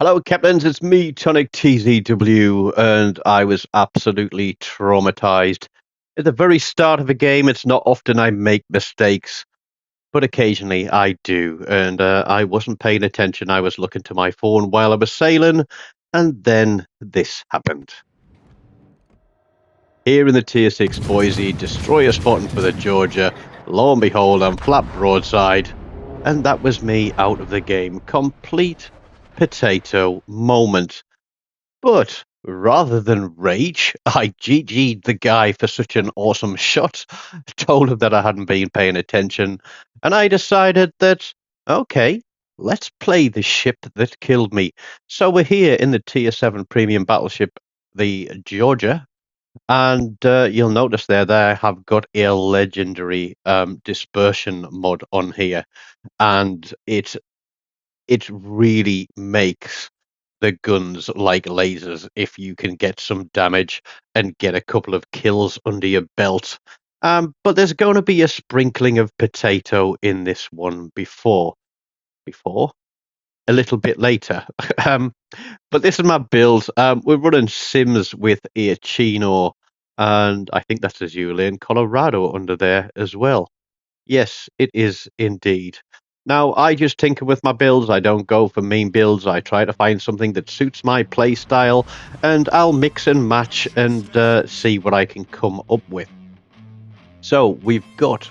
Hello, Captains. It's me, TONIK TZW, and I was absolutely traumatized. At the very start of a game, it's not often I make mistakes, but occasionally I do. And I wasn't paying attention. I was looking to my phone while I was sailing, and then this happened. Here in the Tier 6 Boise, destroyer spotting for the Georgia. Lo and behold, I'm flat broadside, and that was me out of the game. Complete potato moment. But rather than rage, I GG'd the guy for such an awesome shot, told him that I hadn't been paying attention, and I decided that, okay, let's play the ship that killed me. So we're here in the Tier 7 premium battleship, the Georgia, and you'll notice there I have got a legendary dispersion mod on here, and it really makes the guns like lasers if you can get some damage and get a couple of kills under your belt. But there's going to be a sprinkling of potato in this one before a little bit later. um, but this is my build. We're running Sims with a Chino, and I think that's Azula in Colorado under there as well. Yes, it is indeed. Now, I just tinker with my builds. I don't go for mean builds. I try to find something that suits my play style, and I'll mix and match and see what I can come up with. So, we've got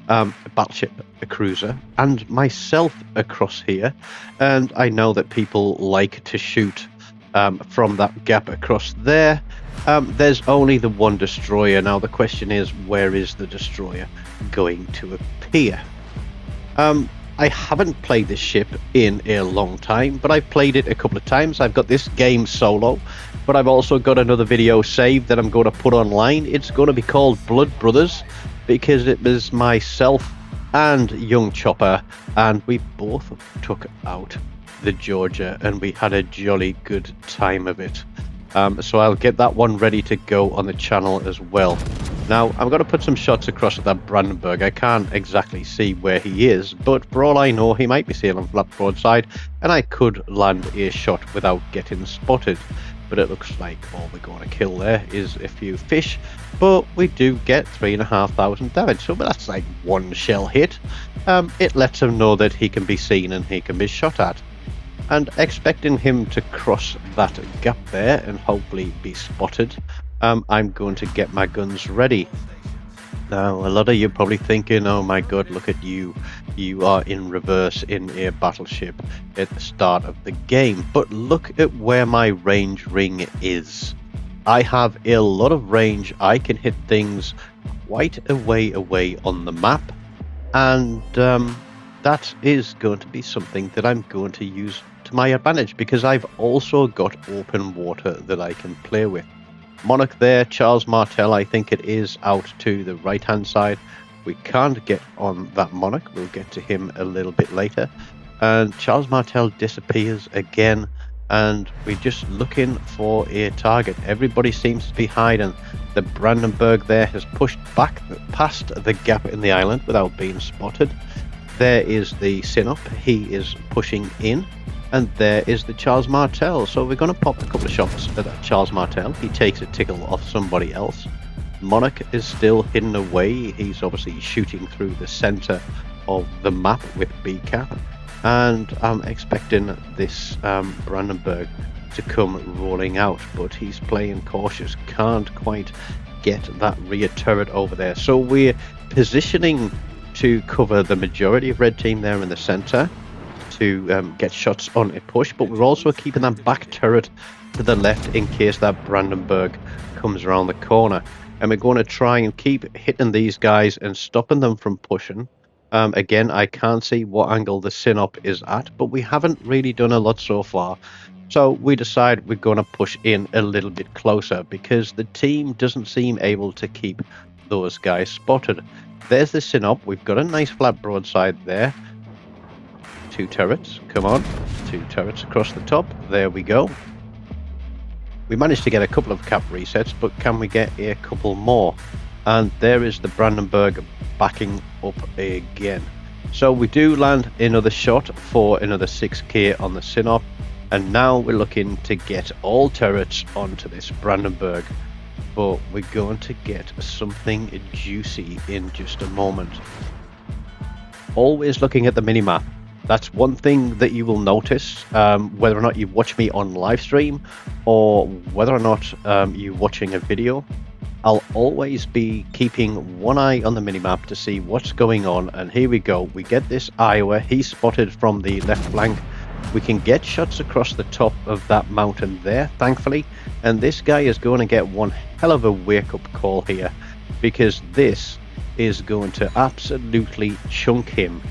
a battleship, a cruiser, and myself across here. And I know that people like to shoot from that gap across there. There's only the one destroyer. Now, the question is, where is the destroyer going to appear? I haven't played this ship in a long time, but I've played it a couple of times. I've got this game solo, but I've also got another video saved that I'm going to put online. It's going to be called Blood Brothers, because it was myself and Young Chopper, and we both took out the Georgia, and we had a jolly good time of it. So I'll get that one ready to go on the channel as well. Now, I'm going to put some shots across at that Brandenburg. I can't exactly see where he is, but for all I know, he might be sailing flat broadside, and I could land a shot without getting spotted. But it looks like all we're going to kill there is a few fish, but we do get 3,500 damage, so that's like one shell hit. It lets him know that he can be seen and he can be shot at. And expecting him to cross that gap there and hopefully be spotted, I'm going to get my guns ready. Now, a lot of you are probably thinking, oh my god, look at you. You are in reverse in a battleship at the start of the game. But look at where my range ring is. I have a lot of range. I can hit things quite a way away on the map. And that is going to be something that I'm going to use to my advantage, because I've also got open water that I can play with. Monarch there, Charles Martel, I think it is out to the right hand side. We can't get on that Monarch, we'll get to him a little bit later. And Charles Martel disappears again, and we're just looking for a target. Everybody seems to be hiding. The Brandenburg there has pushed back past the gap in the island without being spotted. There is the Sinop, he is pushing in. And there is the Charles Martel. So we're going to pop a couple of shots at that Charles Martel. He takes a tickle off somebody else. Monarch is still hidden away. He's obviously shooting through the center of the map with B-cap. And I'm expecting this Brandenburg to come rolling out, but he's playing cautious. Can't quite get that rear turret over there. So we're positioning to cover the majority of red team there in the center, to get shots on a push, but we're also keeping that back turret to the left in case that Brandenburg comes around the corner. And we're going to try and keep hitting these guys and stopping them from pushing. Again, I can't see what angle the Sinop is at, but we haven't really done a lot so far. So we decide we're going to push in a little bit closer, because the team doesn't seem able to keep those guys spotted. There's the Sinop. We've got a nice flat broadside there. 2 turrets, come on, 2 turrets across the top, there we go. We managed to get a couple of cap resets, but can we get a couple more? And there is the Brandenburg backing up again. So we do land another shot for another 6k on the Sinop. And now we're looking to get all turrets onto this Brandenburg. But we're going to get something juicy in just a moment. Always looking at the minimap. That's one thing that you will notice, whether or not you watch me on live stream or whether or not you're watching a video. I'll always be keeping one eye on the minimap to see what's going on. And here we go. We get this Iowa. He's spotted from the left flank. We can get shots across the top of that mountain there, thankfully. And this guy is going to get one hell of a wake-up call here, because this is going to absolutely chunk him.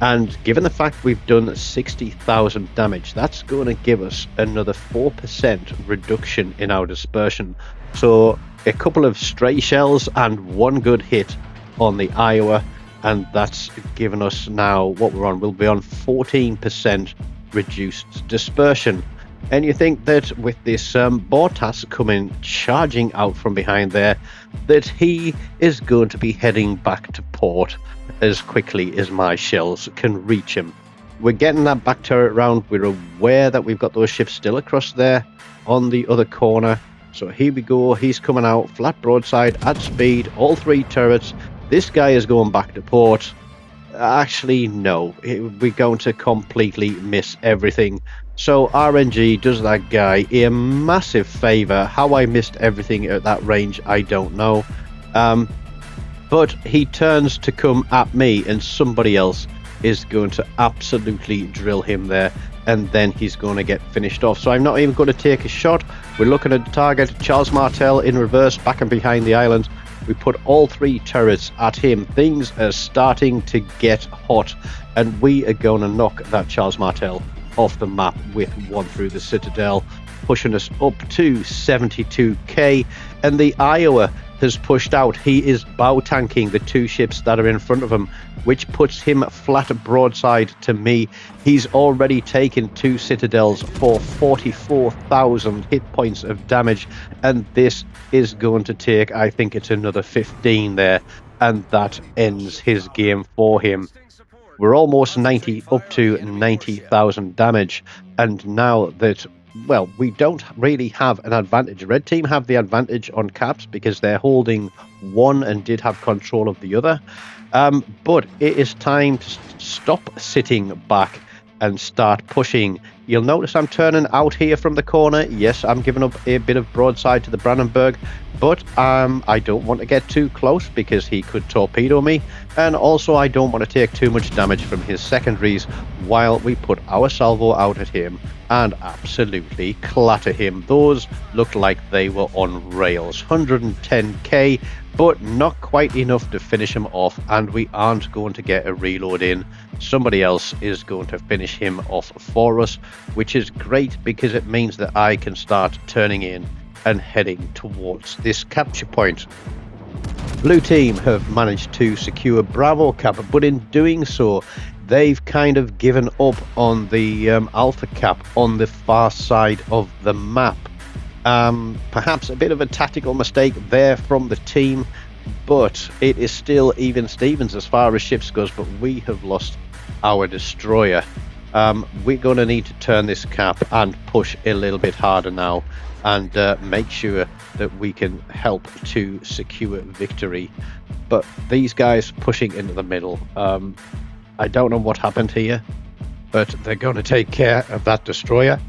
And given the fact we've done 60,000 damage, that's going to give us another 4% reduction in our dispersion. So a couple of stray shells and one good hit on the Iowa, and that's given us now what we're on. We'll be on 14% reduced dispersion. And you think that with this Bortas coming charging out from behind there, that he is going to be heading back to port as quickly as my shells can reach him. We're getting that back turret round. We're aware that we've got those ships still across there on the other corner. So here we go. He's coming out flat broadside at speed, all three turrets. This guy is going back to port. Actually, no, we're going to completely miss everything. So RNG does that guy a massive favor. How I missed everything at that range, I don't know. But he turns to come at me, and somebody else is going to absolutely drill him there, and then he's going to get finished off. So I'm not even going to take a shot. We're looking at the target, Charles Martel in reverse, back and behind the island. We put all three turrets at him. Things are starting to get hot, and we are going to knock that Charles Martel off the map with one through the Citadel, pushing us up to 72k. And the Iowa has pushed out. He is bow tanking the two ships that are in front of him, which puts him flat broadside to me. He's already taken two Citadels for 44,000 hit points of damage, and this is going to take, I think it's another 15 there, and that ends his game for him. We're almost 90, up to 90,000 damage, and now that, well, we don't really have an advantage. Red team have the advantage on caps because they're holding one and did have control of the other. But it is time to stop sitting back and start pushing. You'll notice I'm turning out here from the corner. Yes, I'm giving up a bit of broadside to the Brandenburg, but I don't want to get too close because he could torpedo me, and also I don't want to take too much damage from his secondaries while we put our salvo out at him and absolutely clatter him. Those looked like they were on rails. 110k, but not quite enough to finish him off, and we aren't going to get a reload in. Somebody else is going to finish him off for us, which is great because it means that I can start turning in and heading towards this capture point. Blue team have managed to secure Bravo cap, but in doing so they've kind of given up on the Alpha cap on the far side of the map. Perhaps a bit of a tactical mistake there from the team, but it is still even Stevens as far as ships goes, but we have lost our destroyer. We're going to need to turn this cap and push a little bit harder now and make sure that we can help to secure victory. But these guys pushing into the middle, I don't know what happened here, but they're going to take care of that destroyer.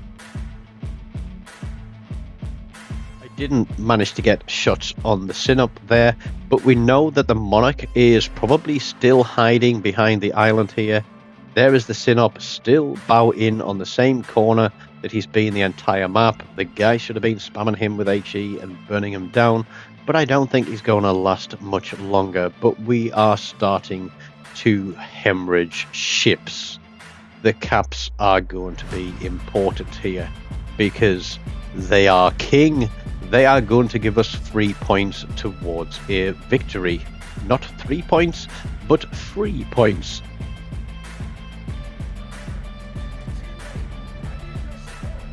Didn't manage to get shots on the Synop there, but we know that the Monarch is probably still hiding behind the island here. There is the Synop still bow in on the same corner that he's been the entire map. The guy should have been spamming him with HE and burning him down, but I don't think he's going to last much longer. But we are starting to hemorrhage ships. The caps are going to be important here because they are king. They are going to give us 3 points towards a victory. Not 3 points, but 3 points.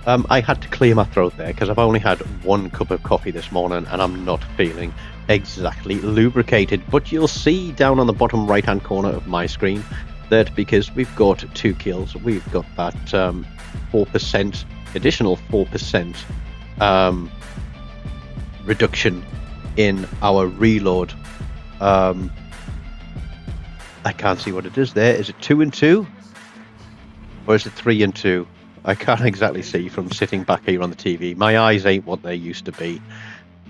I had to clear my throat there because I've only had 1 cup of coffee this morning and I'm not feeling exactly lubricated. But you'll see down on the bottom right hand corner of my screen that because we've got 2 kills, we've got that 4%, additional 4% reduction in our reload. I can't see what it is there. Is it 2 and 2? Or is it 3 and 2? I can't exactly see from sitting back here on the TV. My eyes ain't what they used to be.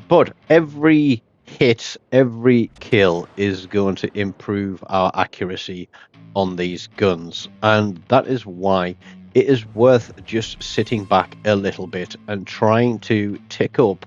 But every hit, every kill is going to improve our accuracy on these guns. And that is why it is worth just sitting back a little bit and trying to tick up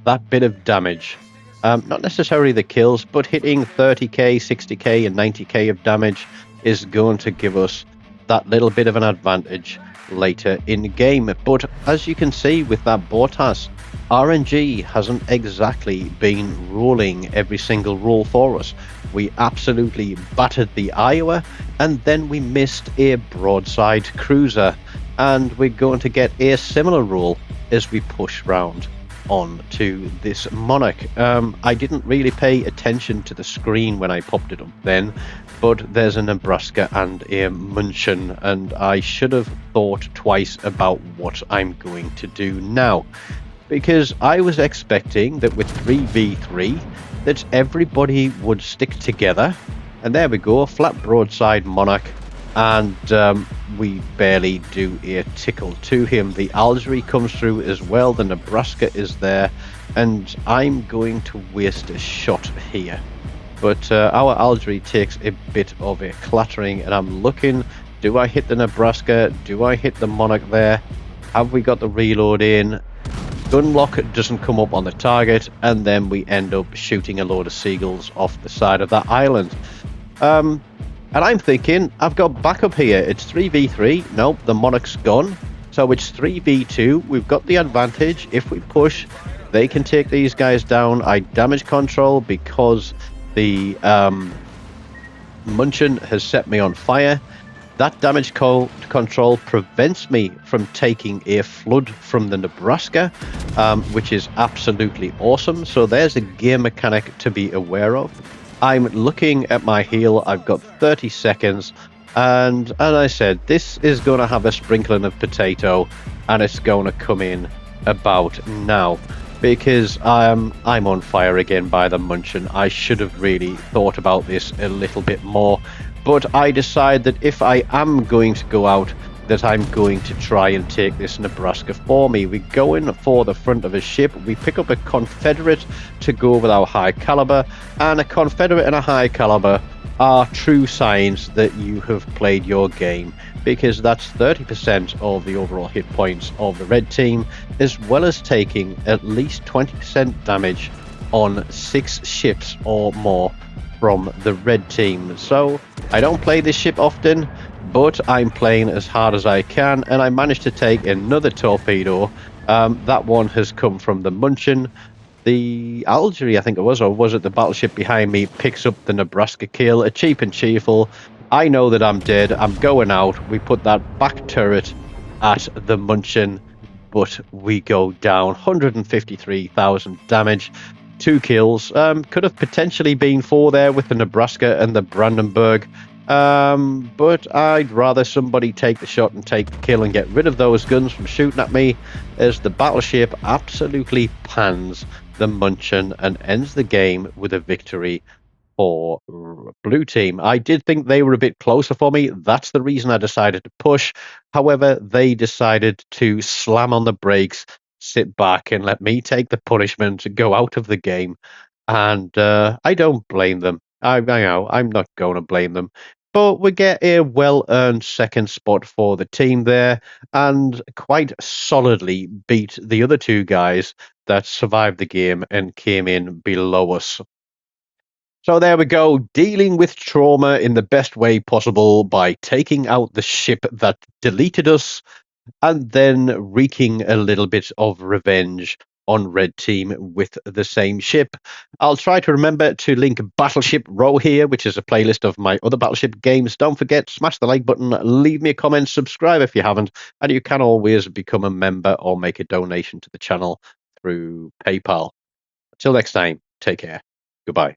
that bit of damage. Not necessarily the kills, but hitting 30k, 60k, and 90k of damage is going to give us that little bit of an advantage later in the game. But as you can see with that Bortas, RNG hasn't exactly been ruling every single rule for us. We absolutely battered the Iowa, and then we missed a broadside cruiser, and we're going to get a similar rule as we push round on to this Monarch. I didn't really pay attention to the screen when I popped it up then, but there's a Nebraska and a Munchen, and I should have thought twice about what I'm going to do now, because I was expecting that with 3v3 that everybody would stick together, and there we go, flat broadside Monarch, and we barely do a tickle to him. The Algerie comes through as well, the Nebraska is there, and I'm going to waste a shot here. But our Algerie takes a bit of a clattering, and I'm looking, do I hit the Nebraska? Do I hit the Monarch there? Have we got the reload in? Gunlock doesn't come up on the target, and then we end up shooting a load of seagulls off the side of that island. And I'm thinking, I've got backup here. It's 3v3. Nope, the Monarch's gone. So it's 3v2. We've got the advantage. If we push, they can take these guys down. I damage control because the Munchen has set me on fire. That damage control prevents me from taking a flood from the Nebraska, which is absolutely awesome. So there's a game mechanic to be aware of. I'm looking at my heal. I've got 30 seconds, and as I said, this is going to have a sprinkling of potato, and it's going to come in about now, because I'm on fire again by the Munchen. I should have really thought about this a little bit more, but I decide that if I am going to go out, that I'm going to try and take this Nebraska for me. We go in for the front of a ship. We pick up a Confederate to go with our high caliber, and a Confederate and a high caliber are true signs that you have played your game, because that's 30% of the overall hit points of the red team, as well as taking at least 20% damage on 6 ships or more from the red team. So I don't play this ship often, but I'm playing as hard as I can, and I managed to take another torpedo. That one has come from the Munchen. The Algerie, I think it was, or was it the battleship behind me, picks up the Nebraska kill, a cheap and cheerful. I know that I'm dead. I'm going out. We put that back turret at the Munchen, but we go down. 153,000 damage. 2 kills. Could have potentially been 4 there with the Nebraska and the Brandenburg. But I'd rather somebody take the shot and take the kill and get rid of those guns from shooting at me, as the battleship absolutely pans the Munchen and ends the game with a victory for blue team. I did think they were a bit closer for me. That's the reason I decided to push. However, they decided to slam on the brakes, sit back, and let me take the punishment, go out of the game. And I don't blame them. I know I'm not going to blame them. But we get a well-earned second spot for the team there, and quite solidly beat the other 2 guys that survived the game and came in below us. So there we go, dealing with trauma in the best way possible by taking out the ship that deleted us, and then wreaking a little bit of revenge on red team with the same ship. I'll try to remember to link Battleship Row here, which is a playlist of my other Battleship games. Don't forget, smash the like button, leave me a comment, subscribe if you haven't, and you can always become a member or make a donation to the channel through PayPal. Until next time, take care. Goodbye.